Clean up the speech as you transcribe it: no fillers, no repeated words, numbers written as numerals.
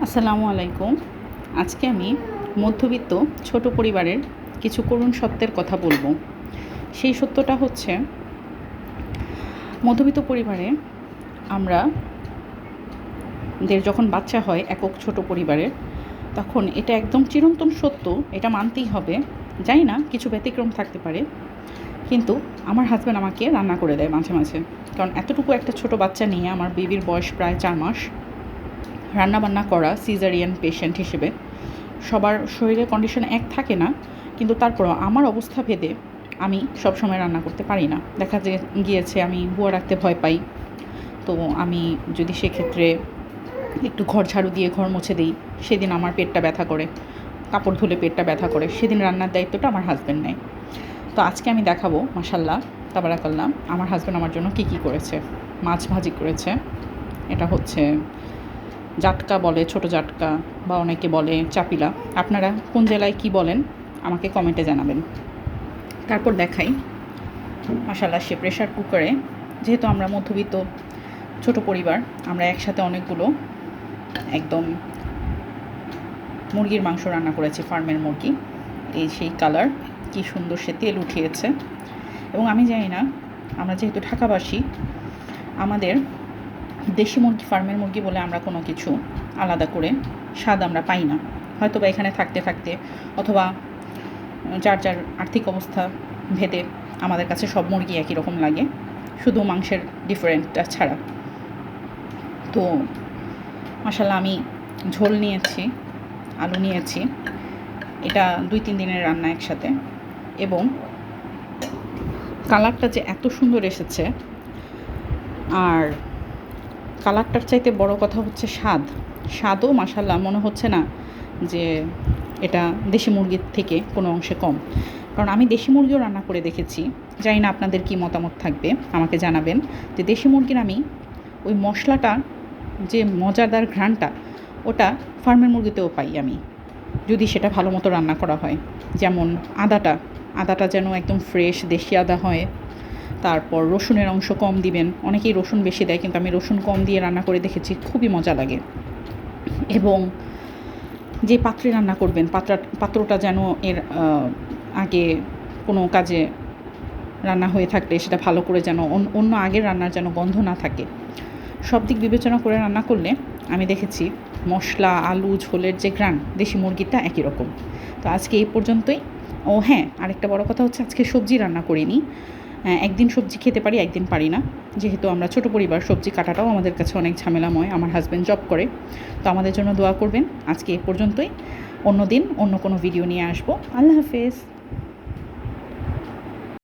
আসসালামু আলাইকুম। আজকে আমি মধ্যবিত্ত ছোট পরিবারের কিছু করুণ সত্যের কথা বলবো। সেই সত্যটা হচ্ছে, মধ্যবিত্ত পরিবারে দের যখন বাচ্চা হয় একক ছোট পরিবারের, তখন এটা একদম চিরন্তন সত্য, এটা মানতেই হবে। জানি না, কিছু ব্যতিক্রম থাকতে পারে, কিন্তু আমার হাজব্যান্ড আমাকে রান্না করে দেয় মাঝে মাঝে। কারণ এতটুকু একটা ছোট বাচ্চা নিয়ে, আমার বেবির বয়স প্রায় 4 মাস, রান্নাবান্না করা সিজারিয়ান পেশেন্ট হিসেবে সবার শরীরের কন্ডিশন এক থাকে না, কিন্তু তারপরও আমার অবস্থা ভেদে আমি সবসময় রান্না করতে পারি না। দেখা গিয়েছে আমি বুয়া রাখতে ভয় পাই। তো আমি যদি সেক্ষেত্রে একটু ঘর ঝাড়ু দিয়ে ঘর মুছে দিই, সেদিন আমার পেটটা ব্যথা করে, কাপড় ধুলে পেটটা ব্যথা করে, সেদিন রান্নার দায়িত্বটা আমার হাজব্যান্ড নেয়। তো আজকে আমি দেখাবো, মাশাল্লাহ তাবারাকাল্লাহ, আমার হাজব্যান্ড আমার জন্য কী করেছে। মাছ ভাজি করেছে, এটা হচ্ছে জাটকা বলে, ছোট জাটকা, বা অনেকে বলে চাপিলা। আপনারা কোন জেলায় কি বলেন আমাকে কমেন্টে জানাবেন। তারপর দেখাই, মাশাআল্লাহ, সে প্রেশার কুকারে, যেহেতু আমরা মধ্যবিত্ত ছোট পরিবার, আমরা একসাথে অনেকগুলো একদম মুরগির মাংস রান্না করেছি, ফার্মের মুরগি। এই সেই কালার, কি সুন্দর সে তেল উঠিয়েছে। এবং আমি জানি না, আমরা যেহেতু ঢাকাবাসী, আমাদের দেশি মুরগি, ফার্মের মুরগি বলে আমরা কোনো কিছু আলাদা করে স্বাদ আমরা পাই না। হয়তো বা এখানে থাকতে থাকতে, অথবা যার যার আর্থিক অবস্থা ভেদে আমাদের কাছে সব মুরগি একই রকম লাগে, শুধু মাংসের ডিফারেন্টটা ছাড়া। তো মাশাআল্লাহ, আমি ঝোল নিয়েছি, আলু নিয়েছি, এটা 2-3 দিনের রান্না একসাথে। এবং কালারটা যে এত সুন্দর এসেছে, আর কালারটার চাইতে বড় কথা হচ্ছে স্বাদও মাশাআল্লাহ, মনে হচ্ছে না যে এটা দেশি মুরগির থেকে কোনো অংশে কম। কারণ আমি দেশি মুরগিও রান্না করে দেখেছি, জানি না আপনাদের কী মতামত থাকবে, আমাকে জানাবেন। যে দেশি মুরগির আমি ওই মশলাটা, যে মজাদার ঘ্রাণটা, ওটা ফার্মের মুরগিতেও পাই আমি, যদি সেটা ভালো মতো রান্না করা হয়। যেমন আদাটা যেন একদম ফ্রেশ দেশি আদা হয়। তারপর রসুনের অংশ কম দিবেন, অনেকেই রসুন বেশি দেয়, কিন্তু আমি রসুন কম দিয়ে রান্না করে দেখেছি, খুবই মজা লাগে। এবং যে পাত্রে রান্না করবেন, পাত্রটা যেন এর আগে কোনো কাজে রান্না হয়ে থাকলে সেটা ভালো করে যেন অন্য আগের রান্নার যেন গন্ধ না থাকে। সব দিক বিবেচনা করে রান্না করলে আমি দেখেছি মশলা, আলু, ঝোলের যে ঘ্রাণ, দেশি মুরগিটা একই রকম। তো আজকে এই পর্যন্তই। ও হ্যাঁ, আরেকটা বড় কথা হচ্ছে, আজকে সবজি রান্না করিনি। একদিন সবজি খেতে পারি, একদিন পারি না, যেহেতু আমরা ছোট পরিবার। সবজি কাটাটাও আমাদের কাছে অনেক ঝামেলাময়। আমার হাজব্যান্ড জব করে, তো আমাদের জন্য দোয়া করবেন। আজকে এ পর্যন্তই। অন্য দিন অন্য কোনো ভিডিও নিয়ে আসবো। আল্লাহ হাফেজ।